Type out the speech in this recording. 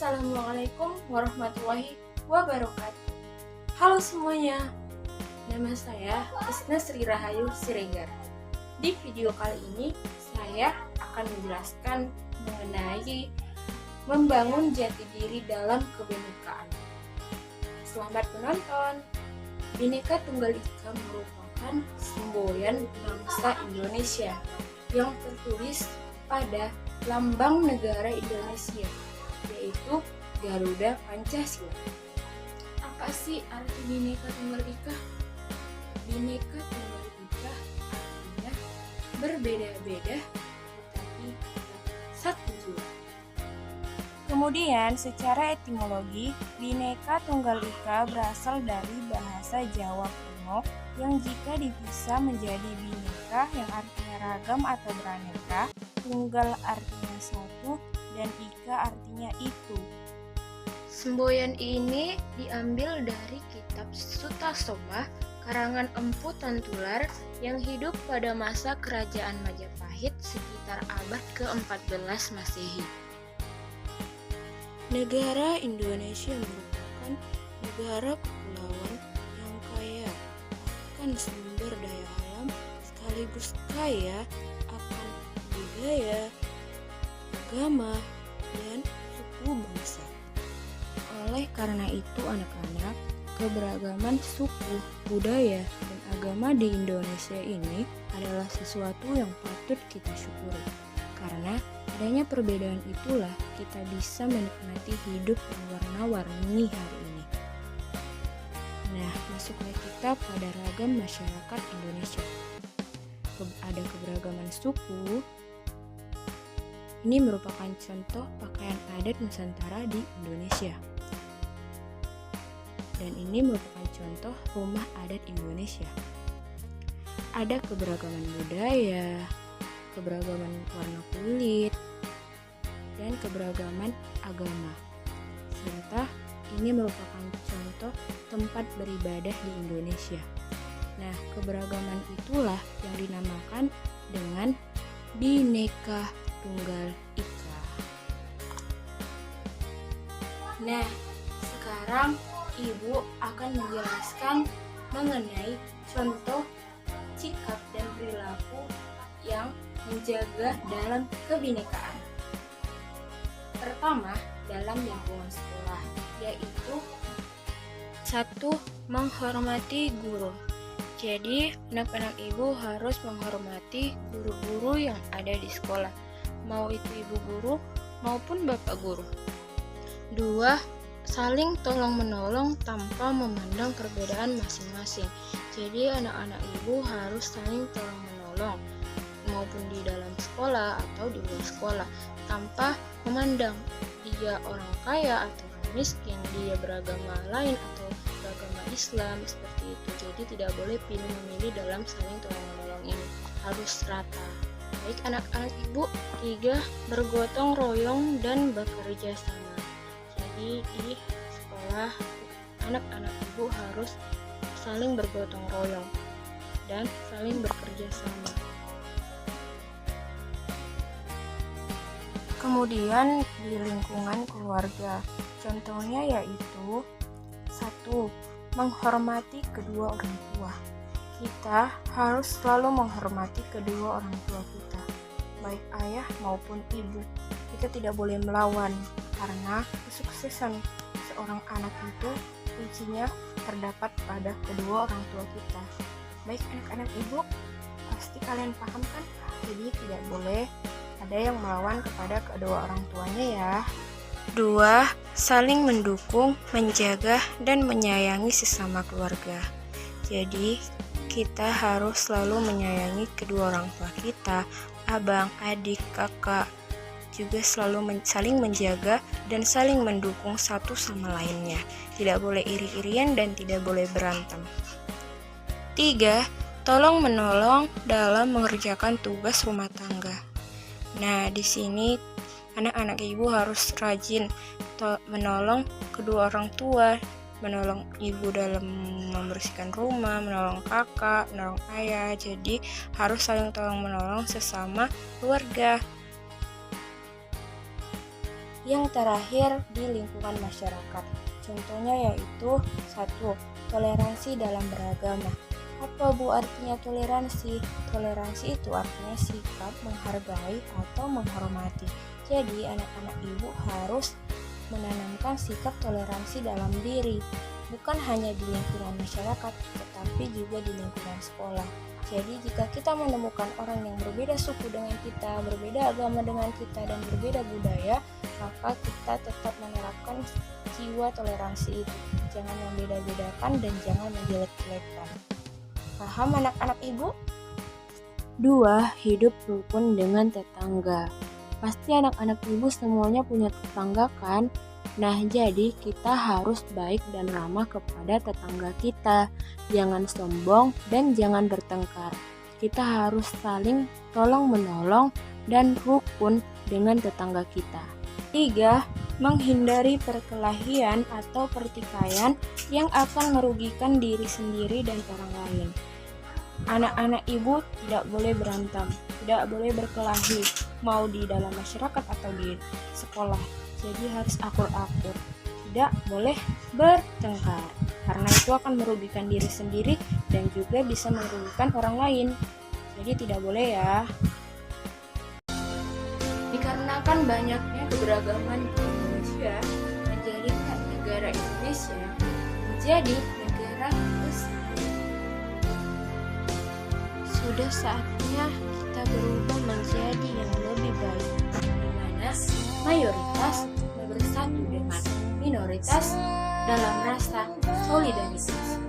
Assalamualaikum warahmatullahi wabarakatuh. Halo semuanya, nama saya Isna Sri Rahayu Siregar. Di video kali ini saya akan menjelaskan mengenai membangun jati diri dalam kebinekaan. Selamat menonton. Bhinneka Tunggal Ika merupakan semboyan bangsa Indonesia yang tertulis pada lambang negara Indonesia, yaitu Garuda Pancasila. Apa sih arti Bhinneka Tunggal Ika? Bhinneka Tunggal Ika artinya berbeda-beda tetapi satu jua. Kemudian secara etimologi, Bhinneka Tunggal Ika berasal dari bahasa Jawa kuno yang jika dipisah menjadi bineka yang artinya ragam atau beraneka, tunggal artinya satu, dan ika artinya itu. Semboyan ini diambil dari kitab Sutasoma karangan Empu Tantular yang hidup pada masa kerajaan Majapahit sekitar abad ke-14 Masehi. Negara Indonesia merupakan negara kepulauan yang kaya akan sumber daya alam sekaligus kaya akan budaya, agama, dan suku bangsa. Oleh karena itu anak-anak, keberagaman suku, budaya, dan agama di Indonesia ini adalah sesuatu yang patut kita syukuri. Karena adanya perbedaan itulah kita bisa menikmati hidup yang warna-warni hari ini. Nah, masuklah kita pada ragam masyarakat Indonesia. Ada keberagaman suku. Ini merupakan contoh pakaian adat Nusantara di Indonesia. Dan ini merupakan contoh rumah adat Indonesia. Ada keberagaman budaya, keberagaman warna kulit, dan keberagaman agama. Serta ini merupakan contoh tempat beribadah di Indonesia. Nah, keberagaman itulah yang dinamakan dengan Bhinneka Tunggal Ika. Nah, sekarang Ibu akan menjelaskan mengenai contoh sikap dan perilaku yang menjaga dalam kebinekaan. Pertama, dalam lingkungan sekolah, yaitu 1. Menghormati guru. Jadi, anak-anak ibu harus menghormati guru-guru yang ada di sekolah, mau itu ibu guru maupun bapak guru. 2. Saling tolong-menolong tanpa memandang perbedaan masing-masing. Jadi, anak-anak ibu harus saling tolong-menolong maupun di dalam sekolah atau di luar sekolah tanpa memandang dia orang kaya atau orang miskin, dia beragama lain atau beragama Islam, seperti itu. Jadi tidak boleh pilih memilih dalam saling tolong-menolong ini, harus rata. Baik anak-anak ibu. 3. Bergotong royong dan bekerja sama. Jadi di sekolah anak-anak ibu harus saling bergotong royong dan saling bekerja sama. Kemudian di lingkungan keluarga, contohnya yaitu 1. Menghormati kedua orang tua. Kita harus selalu menghormati kedua orang tua kita, baik ayah maupun ibu. Kita tidak boleh melawan, karena kesuksesan seorang anak itu kuncinya terdapat pada kedua orang tua kita. Baik anak-anak ibu, pasti kalian paham kan? Jadi tidak boleh ada yang melawan kepada kedua orang tuanya ya. 2. Saling mendukung, menjaga, dan menyayangi sesama keluarga. Jadi, kita harus selalu menyayangi kedua orang tua kita, abang, adik, kakak, juga selalu saling menjaga dan saling mendukung satu sama lainnya. Tidak boleh iri-irian dan tidak boleh berantem. 3. Tolong menolong dalam mengerjakan tugas rumah tangga. Nah, di sini anak-anak ibu harus rajin menolong kedua orang tua, menolong ibu dalam membersihkan rumah, menolong kakak, menolong ayah. Jadi harus saling tolong menolong sesama keluarga. Yang terakhir, di lingkungan masyarakat. Contohnya yaitu 1. Toleransi dalam beragama. Apa Bu artinya toleransi? Toleransi itu artinya sikap menghargai atau menghormati. Jadi anak-anak ibu harus menanamkan sikap toleransi dalam diri, bukan hanya di lingkungan masyarakat, tetapi juga di lingkungan sekolah. Jadi jika kita menemukan orang yang berbeda suku dengan kita, berbeda agama dengan kita, dan berbeda budaya, maka kita tetap menerapkan jiwa toleransi itu. Jangan membeda-bedakan dan jangan menjelek-jelekkan. Paham anak-anak ibu? 2. Hidup rukun dengan tetangga. Pasti anak-anak ibu semuanya punya tetangga kan? Nah, jadi kita harus baik dan ramah kepada tetangga kita. Jangan sombong dan jangan bertengkar. Kita harus saling tolong-menolong dan rukun dengan tetangga kita. 3. Menghindari perkelahian atau pertikaian yang akan merugikan diri sendiri dan orang lain. Anak-anak ibu tidak boleh berantem, tidak boleh berkelahi, mau di dalam masyarakat atau di sekolah. Jadi harus akur-akur, tidak boleh bertengkar, karena itu akan merugikan diri sendiri dan juga bisa merugikan orang lain. Jadi tidak boleh ya. Dikarenakan banyaknya keberagaman di Indonesia, menjadikan negara Indonesia menjadi negara besar. Sudah saatnya kita berubah menjadi yang lebih baik, di mana mayoritas bersatu dengan minoritas dalam rasa solidaritas.